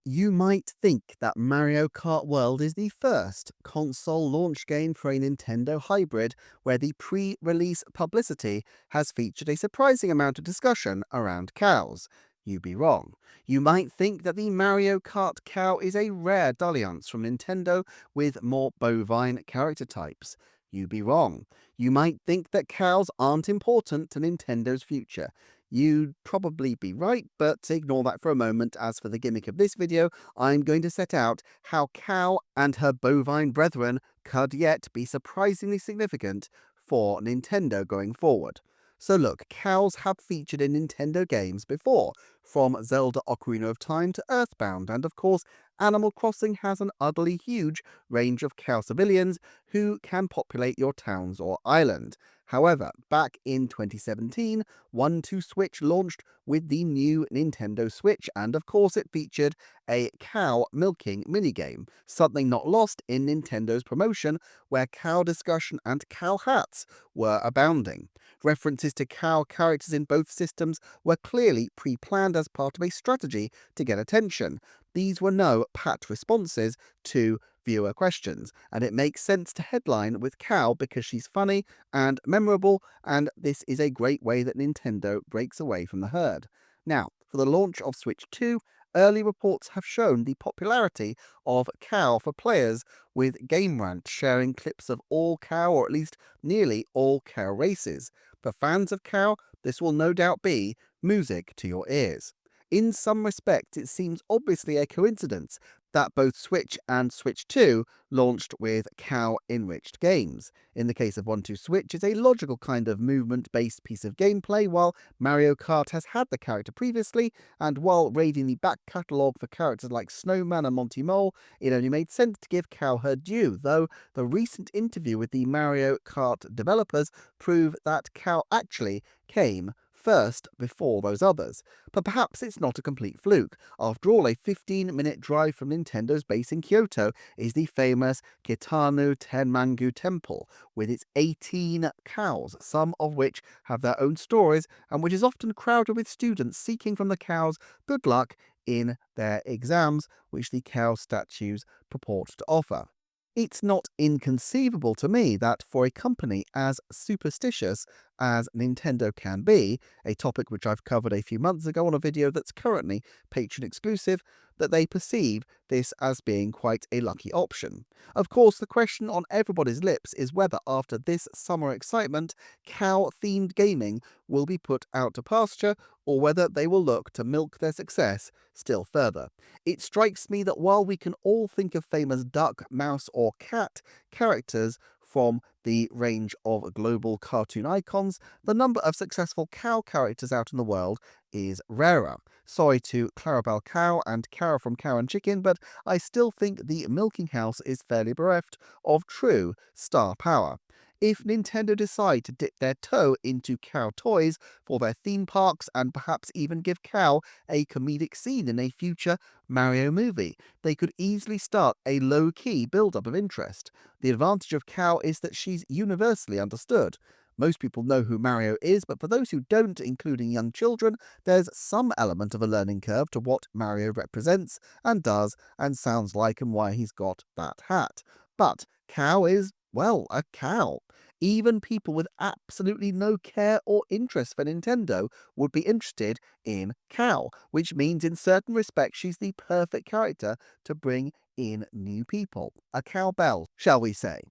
You might think that Mario Kart World is the first console launch game for a Nintendo hybrid where the pre-release publicity has featured a surprising amount of discussion around cows. You'd be wrong. You might think that the Mario Kart cow is a rare dalliance from Nintendo with more bovine character types. You'd be wrong. You might think that cows aren't important to Nintendo's future. You'd probably be right, but ignore that for a moment, as for the gimmick of this video, I'm going to set out how cow and her bovine brethren could yet be surprisingly significant for Nintendo going forward. So look, cows have featured in Nintendo games before, from Zelda Ocarina of Time to Earthbound, and of course, Animal Crossing has an utterly huge range of cow civilians who can populate your towns or island. However, back in 2017, 1-2-Switch launched with the new Nintendo Switch, and of course it featured a cow milking minigame, something not lost in Nintendo's promotion, where cow discussion and cow hats were abounding. References to cow characters in both systems were clearly pre-planned as part of a strategy to get attention. These were no pat responses to viewer questions, and it makes sense to headline with cow because she's funny and memorable, and this is a great way that Nintendo breaks away from the herd. Now, for the launch of Switch 2, early reports have shown the popularity of cow for players, with Game Rant sharing clips of all cow, or at least nearly all cow races. For fans of cow, this will no doubt be music to your ears. In some respects, it seems obviously a coincidence that both Switch and Switch 2 launched with cow-enriched games. In the case of 1-2-Switch, it's a logical kind of movement-based piece of gameplay, while Mario Kart has had the character previously, and while raiding the back catalogue for characters like Snowman and Monty Mole, it only made sense to give cow her due, though the recent interview with the Mario Kart developers prove that cow actually came first before those others. But perhaps it's not a complete fluke. After all, a 15-minute drive from Nintendo's base in Kyoto is the famous Kitano Tenmangu Temple, with its 18 cows, some of which have their own stories, and which is often crowded with students seeking from the cows good luck in their exams, which the cow statues purport to offer. It's not inconceivable to me that for a company as superstitious as Nintendo can be, a topic which I've covered a few months ago on a video that's currently Patreon exclusive, that they perceive this as being quite a lucky option. Of course, the question on everybody's lips is whether after this summer excitement, cow-themed gaming will be put out to pasture, or whether they will look to milk their success still further. It strikes me that while we can all think of famous duck, mouse, or cat characters from the range of global cartoon icons, the number of successful cow characters out in the world is rarer. Sorry to Clarabelle Cow and Cara from Cow and Chicken, but I still think the Milking House is fairly bereft of true star power. If Nintendo decide to dip their toe into cow toys for their theme parks, and perhaps even give cow a comedic scene in a future Mario movie, they could easily start a low-key build-up of interest. The advantage of cow is that she's universally understood. Most people know who Mario is, but for those who don't, including young children, there's some element of a learning curve to what Mario represents and does and sounds like, and why he's got that hat. But cow is, well, a cow. Even people with absolutely no care or interest for Nintendo would be interested in cow, which means in certain respects she's the perfect character to bring in new people. A cowbell, shall we say.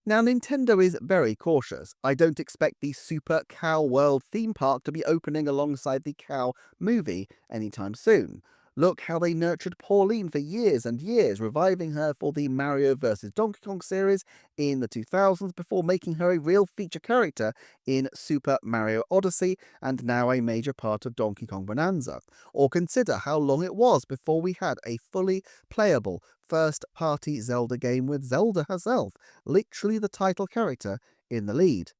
Now, Nintendo is very cautious. I don't expect the Super Cow World theme park to be opening alongside the Cow movie anytime soon. Look how they nurtured Pauline for years and years, reviving her for the Mario vs. Donkey Kong series in the 2000s before making her a real feature character in Super Mario Odyssey, and now a major part of Donkey Kong Bonanza. Or consider how long it was before we had a fully playable first-party Zelda game with Zelda herself, literally the title character, in the lead.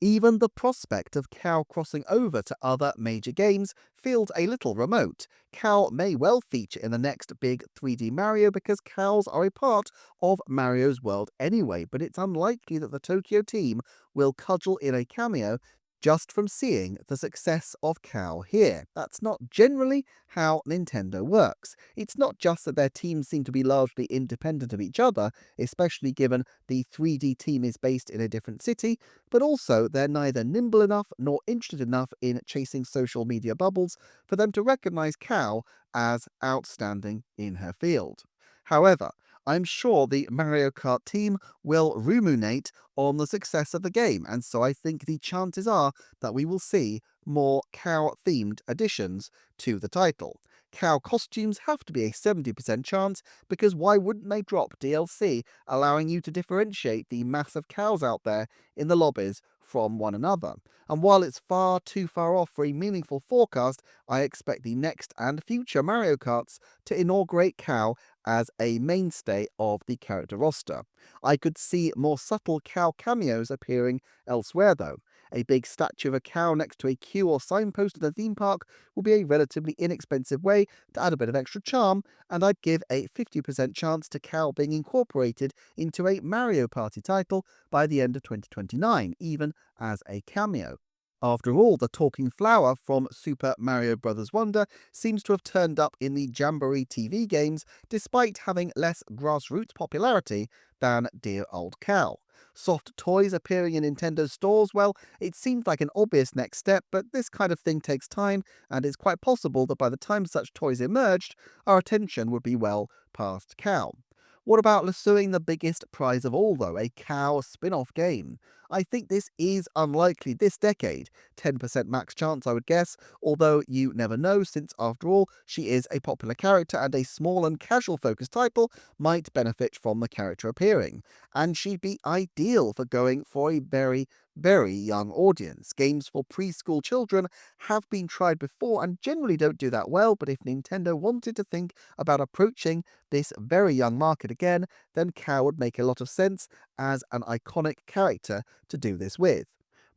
Even the prospect of Cow crossing over to other major games feels a little remote. Cow may well feature in the next big 3D Mario because cows are a part of Mario's world anyway, but it's unlikely that the Tokyo team will cudgel in a cameo just from seeing the success of Cow here. That's not generally how Nintendo works. It's not just that their teams seem to be largely independent of each other, especially given the 3D team is based in a different city, but also they're neither nimble enough nor interested enough in chasing social media bubbles for them to recognize Cow as outstanding in her field. However, I'm sure the Mario Kart team will ruminate on the success of the game, and so I think the chances are that we will see more cow-themed additions to the title. Cow costumes have to be a 70% chance, because why wouldn't they drop DLC allowing you to differentiate the mass of cows out there in the lobbies from one another? And while it's far too far off for a meaningful forecast, I expect the next and future Mario Karts to inaugurate Cow as a mainstay of the character roster. I could see more subtle cow cameos appearing elsewhere though. A big statue of a cow next to a queue or signpost at a theme park will be a relatively inexpensive way to add a bit of extra charm, and I'd give a 50% chance to Cow being incorporated into a Mario Party title by the end of 2029, even as a cameo. After all, the talking flower from Super Mario Bros. Wonder seems to have turned up in the Jamboree TV games despite having less grassroots popularity than dear old Cow. Soft toys appearing in Nintendo stores, well, it seemed like an obvious next step, but this kind of thing takes time, and it's quite possible that by the time such toys emerged, our attention would be well past Cow. What about lassoing the biggest prize of all, though, a Cow spin-off game? I think this is unlikely this decade. 10% max chance, I would guess, although you never know, since after all, she is a popular character and a small and casual focused title might benefit from the character appearing. And she'd be ideal for going for a very young audience. Games for preschool children have been tried before and generally don't do that well, but if Nintendo wanted to think about approaching this very young market again, then Cow would make a lot of sense as an iconic character to do this with.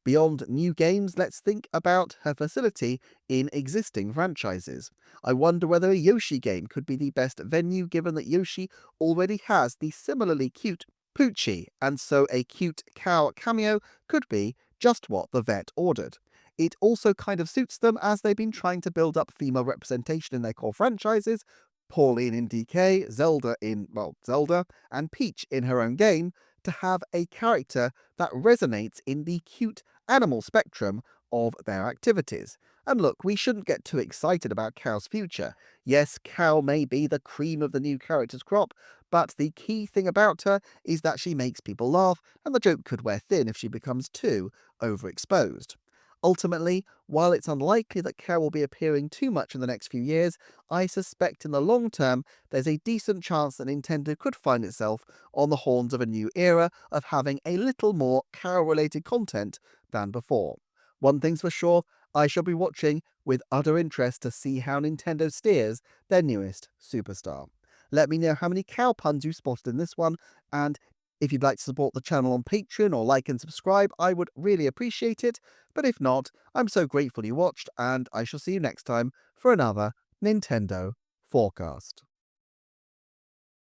Beyond new games, let's think about her facility in existing franchises. I wonder whether a Yoshi game could be the best venue, given that Yoshi already has the similarly cute Poochie, and so a cute cow cameo could be just what the vet ordered. It also kind of suits them, as they've been trying to build up female representation in their core franchises, Pauline in DK, Zelda in, well, Zelda, and Peach in her own game, to have a character that resonates in the cute animal spectrum of their activities. And look, we shouldn't get too excited about Cow's future. Yes, Cow may be the cream of the new characters crop, but the key thing about her is that she makes people laugh, and the joke could wear thin if she becomes too overexposed. Ultimately, while it's unlikely that Cow will be appearing too much in the next few years, I suspect in the long term there's a decent chance that Nintendo could find itself on the horns of a new era of having a little more Cow-related content than before. One thing's for sure, I shall be watching with utter interest to see how Nintendo steers their newest superstar. Let me know how many cow puns you spotted in this one, and if you'd like to support the channel on Patreon or like and subscribe, I would really appreciate it. But if not, I'm so grateful you watched, and I shall see you next time for another Nintendo Forecast.